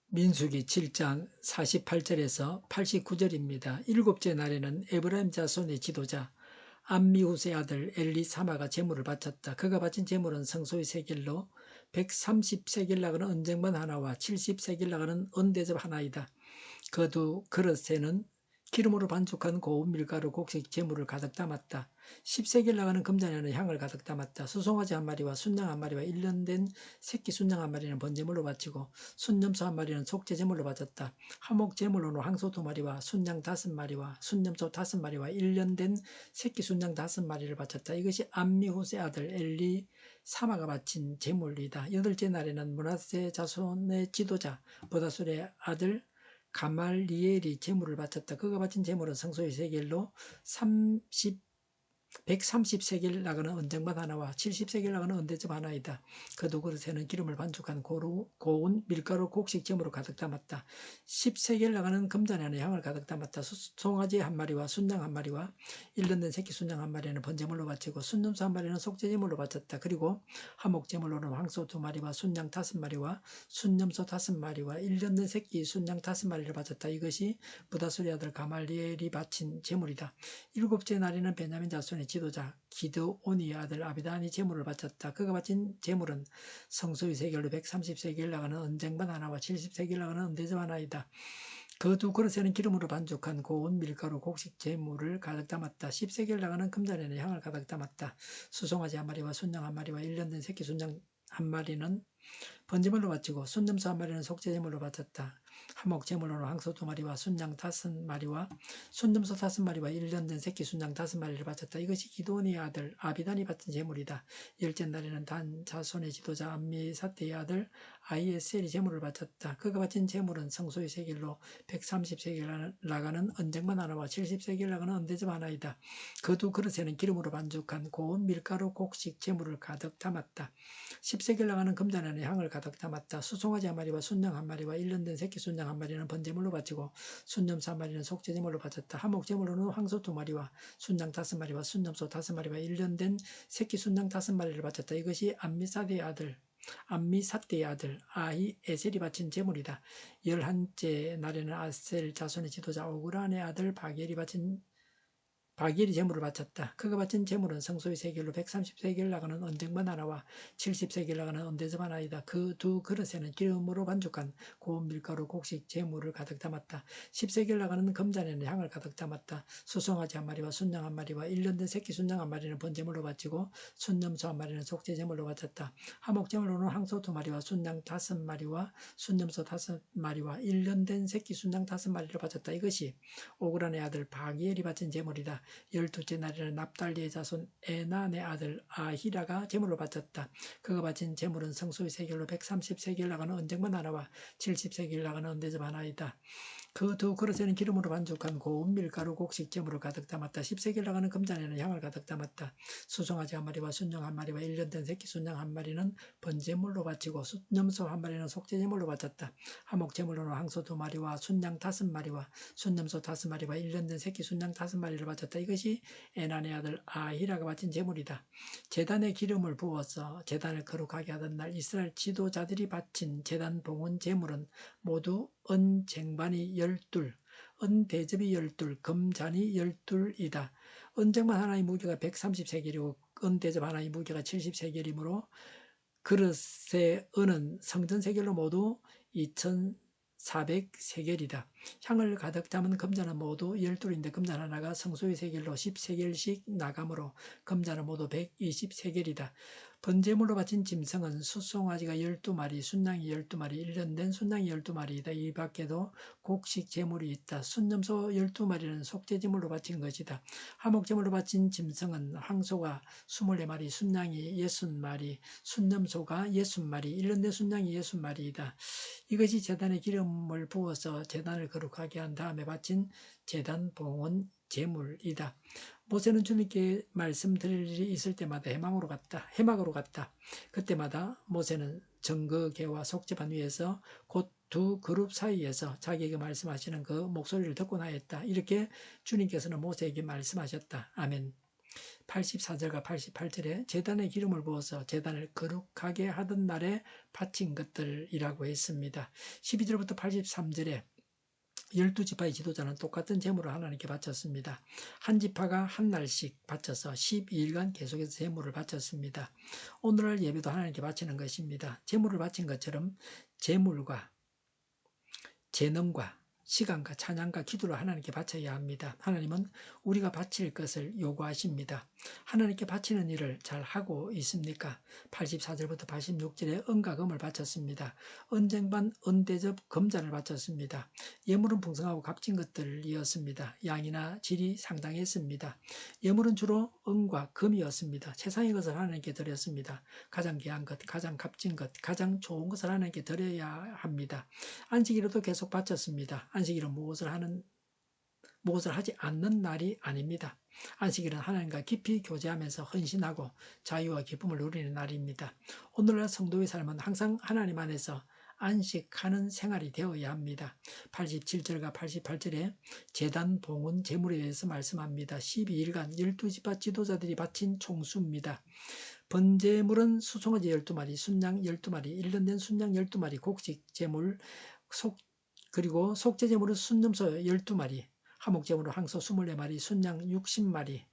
민수기 7장 48절에서 89절입니다. 일곱째 날에는 에브라임 자손의 지도자 암미후스의 아들 엘리사마가 제물을 바쳤다. 그가 바친 제물은 성소의 세겔로 130세겔 나가는 언쟁반 하나와 70세겔 나가는 은대접 하나이다. 그 두 그릇에는 기름으로 반죽한 고운 밀가루 곡식 제물을 가득 담았다. 10세겔 나가는 금잔에는 향을 가득 담았다. 수송아지 한 마리와 순양 한 마리와 1년 된 새끼 순양 한 마리는 번제물로 바치고 순염소 한 마리는 속죄 제물로 바쳤다. 화목 제물로는 황소 2마리와 순양 5마리와 순염소 5마리와 1년 된 새끼 순양 5마리를 바쳤다. 이것이 암미후스의 아들 엘리 사마가 바친 제물이다. 여덟째 날에는 므낫세 자손의 지도자 보다술의 아들 가말리엘이 제물을 바쳤다. 그가 바친 제물은 성소의 세겔로 130세겔 나가는 언쟁반 하나와 70세겔 나가는 언대접 하나이다. 그 두 그릇에는 기름을 반죽한 고운 밀가루 곡식 제물을 가득 담았다. 10세겔 나가는 금잔에는 향을 가득 담았다. 송아지 한 마리와 순양 한 마리와 1년 된 새끼 순양 한 마리는 번제물로 바치고 순염소 한 마리는 속죄제물로 바쳤다. 그리고 화목제물로는 황소 2마리와 순양 5마리와 순염소 5마리와 1년 된 새끼 순양 5마리를 바쳤다. 이것이 부다술의 아들 가말리엘이 바친 제물이다. 일곱째 날에는 베냐민 자손의 지도자 기드온의 아들 아비단이 제물을 바쳤다. 그가 바친 제물은 성소의 세겔로 130세겔 나가는 언쟁반 하나와 70세겔 나가는 언대접 하나이다. 그 두 그릇에는 기름으로 반죽한 고운 밀가루 곡식 제물을 가득 담았다. 10세겔 나가는 금잔에는 향을 가득 담았다. 수송아지 한 마리와 순양 한 마리와 1년 된 새끼 순양 한 마리는 번제물로 바치고 순염소 한 마리는 속죄제물로 바쳤다. 화목제물로는 황소 2마리와 순양 5마리와 순염소 5마리와 1년 된 새끼 순양 5마리를 바쳤다. 이것이 기드온의 아들 아비단이 바친 제물이다. 열째 날에는 단 자손의 지도자 암미사대의 아들 아이에셀이 제물을 바쳤다. 그가 바친 제물은 성소의 세겔로 130세겔 나가는 언쟁반 하나와 70세겔 나가는 언대접 하나이다. 그 두 그릇에는 기름으로 반죽한 고운 밀가루 곡식 제물을 가득 담았다. 10세겔 나가는 금잔에는 향을 가득 담았다. 수송아지 한 마리와 순양 한 마리와 1년 된 새끼 순양 한 마리는 번제물로 바치고 순염소 한 마리는 속죄제물로 바쳤다. 화목제물로는 황소 2마리와 순양 5마리와 순염소 5마리와 1년 된 새끼 순양 5마리를 바쳤다. 이것이 암미사대의 아들 아히에셀이 바친 제물이다. 11째 날에는 아셀 자손의 지도자 오그란의 아들 바기엘이 제물을 바쳤다. 그가 바친 제물은 성소의 세겔로 130세겔 나가는 언쟁반 하나와 70세겔 나가는 언대접 하나이다. 그 두 그릇에는 기름으로 반죽한 고운 밀가루 곡식 제물을 가득 담았다. 10세겔 나가는 금잔에는 향을 가득 담았다. 수송아지 한 마리와 순양 한 마리와 1년 된 새끼 순양 한 마리는 번제물로 바치고 순염소 한 마리는 속죄제물로 바쳤다. 화목제물로는 황소 2마리와 순양 5마리와 순염소 5마리와 1년 된 새끼 순양 5마리를 바쳤다. 이것이 오그란의 아들 바기엘이 바친 제물이다. 12째 날에는 납달리의 자손 에난의 아들 아히라가 제물을 바쳤다. 그가 바친 제물은 성소의 세겔로 130세겔 나가는 언쟁반 하나와 70세겔 나가는 언대접 하나이다. 그 두 그릇에는 기름으로 반죽한 고운 밀가루 곡식 제물을 가득 담았다. 10세겔 나가는 금잔에는 향을 가득 담았다. 수송아지 한 마리와 순양 한 마리와 1년 된 새끼 순양 한 마리는 번제물로 바치고 순염소 한 마리는 속죄제물로 바쳤다. 화목제물로는 황소 2마리와 순양 5마리와 순염소 5마리와 1년 된 새끼 순양 5마리를 바쳤다. 이것이 에난의 아들 아히라가 바친 제물이다. 제단에 기름을 부어서 제단을 거룩하게 하던 날 이스라엘 지도자들이 바친 제단 봉헌 제물은 모두 은 쟁반이 12, 은 대접이 12, 금잔이 12이다. 은 쟁반 하나의 무게가 130세겔이고 은 대접 하나의 무게가 70세겔이므로 그릇의 은은 성전 세겔로 모두 2400세겔이다. 향을 가득 담은 금잔은 모두 12인데 금잔 하나가 성소의 세겔로 10세겔씩 나가므로 금잔은 모두 120세겔이다. 번제물로 바친 짐승은 숫송아지가 12마리, 순양이 12마리, 1년 된 순양이 12마리이다. 이 밖에도 곡식 제물이 있다. 순염소 12마리는 속죄제물로 바친 것이다. 화목제물로 바친 짐승은 황소가 24마리, 순양이 60마리, 순염소가 60마리, 1년 된 순양이 60마리이다. 이것이 제단에 기름을 부어서 제단을 거룩하게 한 다음에 바친 제단 봉헌 제물이다. 모세는 주님께 말씀드릴 일이 있을 때마다 해막으로 갔다. 그때마다 모세는 정거개와 속죄반 위에서 곧 두 그룹 사이에서 자기에게 말씀하시는 그 목소리를 듣곤 하였다. 이렇게 주님께서는 모세에게 말씀하셨다. 아멘. 84절과 88절에 제단에 기름을 부어서 제단을 거룩하게 하던 날에 바친 것들이라고 했습니다. 12절부터 83절에 12지파의 지도자는 똑같은 제물을 하나님께 바쳤습니다. 한 지파가 한 날씩 바쳐서 12일간 계속해서 제물을 바쳤습니다. 오늘날 예배도 하나님께 바치는 것입니다. 제물을 바친 것처럼 제물과 재능과 시간과 찬양과 기도를 하나님께 바쳐야 합니다. 하나님은 우리가 바칠 것을 요구하십니다. 하나님께 바치는 일을 잘 하고 있습니까? 84절부터 86절에 은과 금을 바쳤습니다. 은쟁반, 은대접, 금잔을 바쳤습니다. 예물은 풍성하고 값진 것들이었습니다. 양이나 질이 상당했습니다. 예물은 주로 은과 금이었습니다. 세상의 것을 하나님께 드렸습니다. 가장 귀한 것, 가장 값진 것, 가장 좋은 것을 하나님께 드려야 합니다. 안식일에도 계속 바쳤습니다. 안식일은 무엇을 하지 않는 날이 아닙니다. 안식일은 하나님과 깊이 교제하면서 헌신하고 자유와 기쁨을 누리는 날입니다. 오늘날 성도의 삶은 항상 하나님 안에서 안식하는 생활이 되어야 합니다. 87절과 88절에 제단, 봉헌, 제물에 대해서 말씀합니다. 12일간 12지파 지도자들이 바친 총수입니다. 번제물은 수송아지 12마리, 순양 12마리, 1년 된 순양 12마리, 곡식 제물, 그리고 속죄제물은 순염소 12마리, 화목제물은 항소 24마리, 순양 60마리,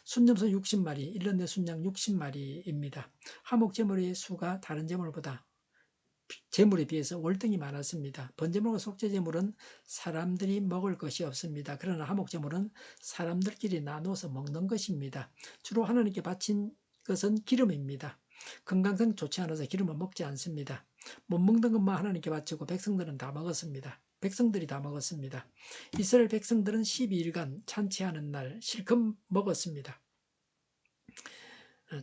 순염소 60마리, 1년 된 순양 60마리입니다. 화목제물의 수가 다른 제물보다 제물에 비해서 월등히 많았습니다. 번제물과 속죄제물은 사람들이 먹을 것이 없습니다. 그러나 화목제물은 사람들끼리 나누어서 먹는 것입니다. 주로 하나님께 바친 것은 기름입니다. 건강상 좋지 않아서 기름은 먹지 않습니다. 못 먹는 것만 하나님께 바치고 백성들은 다 먹었습니다. 백성들이 다 먹었습니다. 이스라엘 백성들은 12일간 잔치하는 날 실컷 먹었습니다.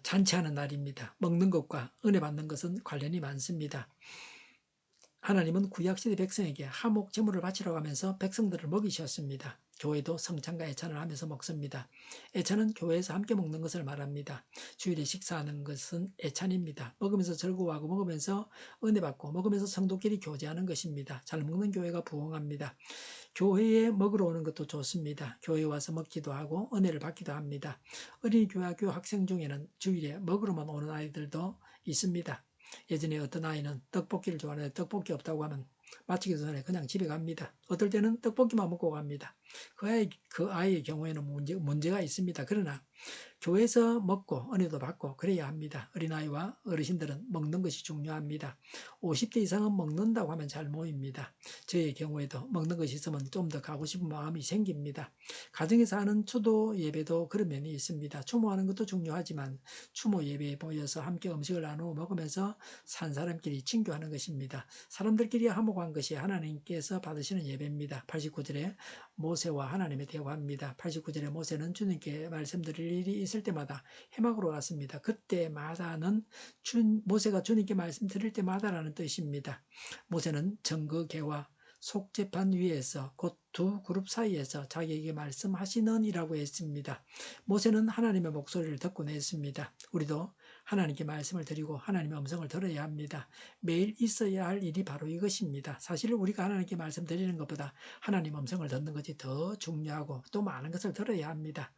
잔치하는 날입니다. 먹는 것과 은혜 받는 것은 관련이 많습니다. 하나님은 구약시대 백성에게 하목 제물을 바치라고 하면서 백성들을 먹이셨습니다. 교회도 성찬과 애찬을 하면서 먹습니다. 애찬은 교회에서 함께 먹는 것을 말합니다. 주일에 식사하는 것은 애찬입니다. 먹으면서 즐거워하고 먹으면서 은혜 받고 먹으면서 성도끼리 교제하는 것입니다. 잘 먹는 교회가 부흥합니다. 교회에 먹으러 오는 것도 좋습니다. 교회에 와서 먹기도 하고 은혜를 받기도 합니다. 어린이교회 학생 중에는 주일에 먹으러만 오는 아이들도 있습니다. 예전에 어떤 아이는 떡볶이를 좋아하는데 떡볶이 없다고 하면 마치기 전에 그냥 집에 갑니다. 어떨 때는 떡볶이만 먹고 갑니다. 그 아이의 경우에는 문제가 있습니다. 그러나 교회에서 먹고 은혜도 받고 그래야 합니다. 어린아이와 어르신들은 먹는 것이 중요합니다. 50대 이상은 먹는다고 하면 잘 모입니다. 저의 경우에도 먹는 것이 있으면 좀 더 가고 싶은 마음이 생깁니다. 가정에서 하는 추도 예배도 그런 면이 있습니다. 추모하는 것도 중요하지만 추모 예배에 모여서 함께 음식을 나누어 먹으면서 산 사람끼리 친교하는 것입니다. 사람들끼리 화목한 것이 하나님께서 받으시는 예배입니다. 89절에 모세와 하나님의 대화입니다. 89절에 모세는 주님께 말씀드릴 일이 있을 때마다 해막으로 갔습니다. 그때마다는 모세가 주님께 말씀드릴 때마다라는 뜻입니다. 모세는 정거개와 속죄판 위에서 곧 두 그룹 사이에서 자기에게 말씀하시는 이라고 했습니다. 모세는 하나님의 목소리를 듣고 냈습니다. 우리도 하나님께 말씀을 드리고 하나님의 음성을 들어야 합니다. 매일 있어야 할 일이 바로 이것입니다. 사실 우리가 하나님께 말씀드리는 것보다 하나님 음성을 듣는 것이 더 중요하고 또 많은 것을 들어야 합니다.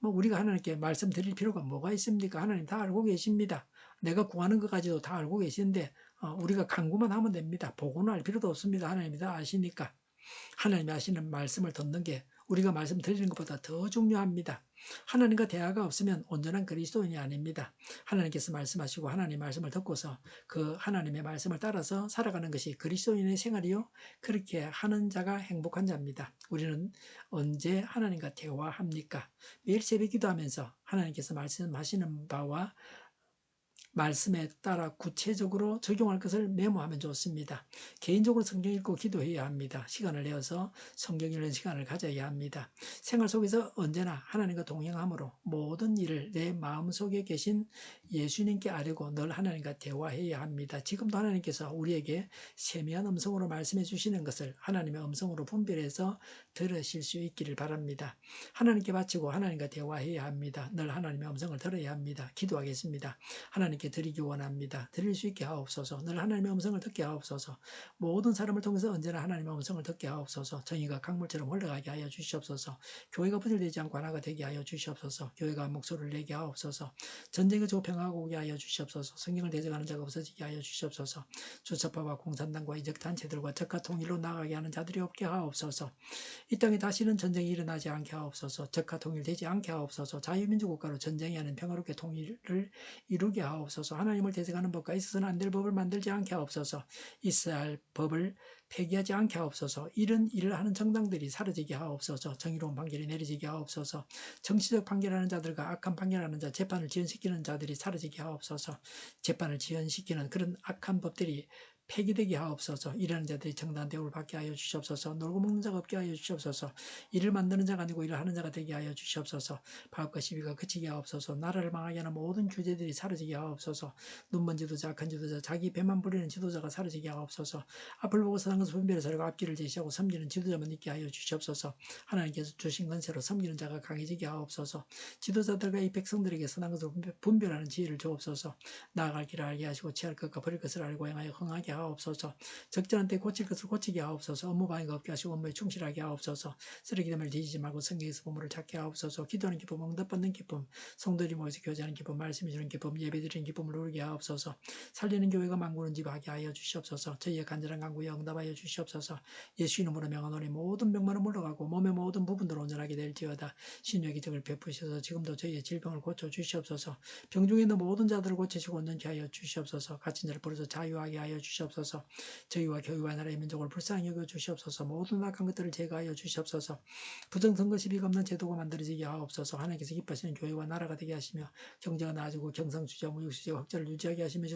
우리가 하나님께 말씀드릴 필요가 뭐가 있습니까? 하나님 다 알고 계십니다. 내가 구하는 것까지도 다 알고 계시는데 우리가 간구만 하면 됩니다. 보고는 할 필요도 없습니다. 하나님이 다 아시니까. 하나님이 하시는 말씀을 듣는 게 우리가 말씀드리는 것보다 더 중요합니다. 하나님과 대화가 없으면 온전한 그리스도인이 아닙니다. 하나님께서 말씀하시고 하나님 말씀을 듣고서 그 하나님의 말씀을 따라서 살아가는 것이 그리스도인의 생활이요. 그렇게 하는 자가 행복한 자입니다. 우리는 언제 하나님과 대화합니까? 매일 새벽 기도하면서 하나님께서 말씀하시는 바와 말씀에 따라 구체적으로 적용할 것을 메모하면 좋습니다. 개인적으로 성경 읽고 기도해야 합니다. 시간을 내어서 성경 읽는 시간을 가져야 합니다. 생활 속에서 언제나 하나님과 동행함으로 모든 일을 내 마음속에 계신 예수님께 아뢰고 늘 하나님과 대화해야 합니다. 지금도 하나님께서 우리에게 세미한 음성으로 말씀해 주시는 것을 하나님의 음성으로 분별해서 들으실 수 있기를 바랍니다. 하나님께 바치고 하나님과 대화해야 합니다. 늘 하나님의 음성을 들어야 합니다. 기도하겠습니다. 하나님께 하나님께 드리기 원합니다. 드릴 수 있게 하옵소서. 늘 하나님의 음성을 듣게 하옵소서. 모든 사람을 통해서 언제나 하나님의 음성을 듣게 하옵소서. 정의가 강물처럼 흘러가게 하여 주시옵소서. 교회가 부실되지 않고 하나가 되게 하여 주시옵소서. 교회가 목소리를 내게 하옵소서. 전쟁의 조평하고 오게 하여 주시옵소서. 성경을 대적하는 자가 없어지게 하여 주시옵소서. 주첩파와 공산당과 이적단체들과 적과 통일로 나아가게 하는 자들이 없게 하옵소서. 이 땅에 다시는 전쟁이 일어나지 않게 하옵소서. 적과 통일되지 않게 하옵소서. 자유민주국가로 전쟁이 아닌 평화롭게 통일을 이루게 하옵소서. 하나님을 대적하는 법과 있어서는 안 될 법을 만들지 않게 하옵소서. 있어야 할 법을 폐기하지 않게 하옵소서. 이런 일을 하는 정당들이 사라지게 하옵소서. 정의로운 판결이 내려지게 하옵소서. 정치적 판결하는 자들과 악한 판결하는 자, 재판을 지연시키는 자들이 사라지게 하옵소서. 재판을 지연시키는 그런 악한 법들이 폐기되게 하옵소서. 일하는 자들이 정당한 대우를 받게 하여 주시옵소서. 놀고 먹는 자가 없게 하여 주시옵소서. 일을 만드는 자가 아니고 일을 하는 자가 되게 하여 주시옵소서. 파업과 시비가 그치게 하옵소서. 나라를 망하게 하는 모든 규제들이 사라지게 하옵소서. 눈먼 지도자, 악한 지도자, 자기 배만 부리는 지도자가 사라지게 하옵소서. 앞을 보고 서는 것을 분별해서 서로가 앞길을 제시하고 섬기는 지도자만 있게 하여 주시옵소서. 하나님께서 주신 건세로 섬기는 자가 강해지게 하옵소서. 지도자들과 이 백성들에게 선한 것을 분별하는 지혜를 주옵소서. 나아갈 길을 알게 하시고 취할 것과 버릴 것을 알고 행하여 흥하게 하옵소서. 적절한 때 고칠 것을 고치게 하옵소서. 업무 방해가 없게 하시고 업무에 충실하게 하옵소서. 쓰레기됨을 뒤지지 말고 성경에서 보물을 찾게 하옵소서. 기도하는 기쁨, 응답받는 기쁨, 성도들이 모여서 교제하는 기쁨, 말씀해 주는 기쁨, 예배드리는 기쁨을 누리게 하옵소서. 살리는 교회가 만구는 집 하게 하여 주시옵소서. 저희의 간절한 간구에 응답하여 주시옵소서. 예수 이름으로 명하노니 모든 병만은 물러가고 몸의 모든 부분들 온전하게 될지어다. 신유의 기적을 베푸셔서 지금도 저희의 질병을 고쳐 주시옵소서. 병중에 있는 모든 자들을 고치시고 온전케 하여 주시옵소서. 갇힌 자를 부르서 자유하게 하여 주시옵소서. 저희와 교회와 나라의 민족을 불쌍히 여겨 주시옵소서. 모든 악한 것들을 제거하여 주시옵소서. 부정선거 시비가 없는 제도가 만들어지게 하옵소서. 하나님께서 기뻐하시는 교회와 나라가 되게 하시며 경제가 나아지고 경상수지와 무역수지와 흑자를 유지하게 하시며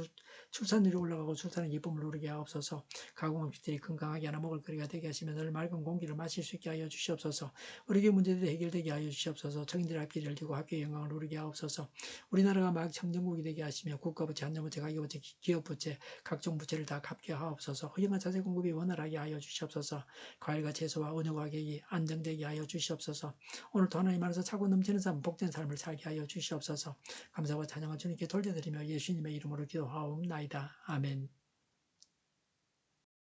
출산율이 올라가고 출산의 기쁨을 누리게 하옵소서. 가공업체들이 건강하게 하나 먹을거리가 되게 하시며 늘 맑은 공기를 마실 수 있게 하여 주시옵소서. 의료계 문제들이 해결되게 하여 주시옵소서. 청인들의 앞길이 열리고 학교의 영광을 누리게 하옵소서. 우리나라가 막 청정국이 되게 하시며 국가부채, 한정부채, 가계부채, 기업부채, 각종 부채를 다 갚게 하옵소서. 허용한 자재 공급이 원활하게 하여 주시옵소서. 과일과 채소와 원유 가격이 안정되게 하여 주시옵소서. 오늘도 하나님 안에서 차고 넘치는 삶, 복된 삶을 살게 하여 주시옵소서. 감사와 찬양을 주님께 돌려드리며 예수님의 이름으로 기도하옵나이다. 아멘.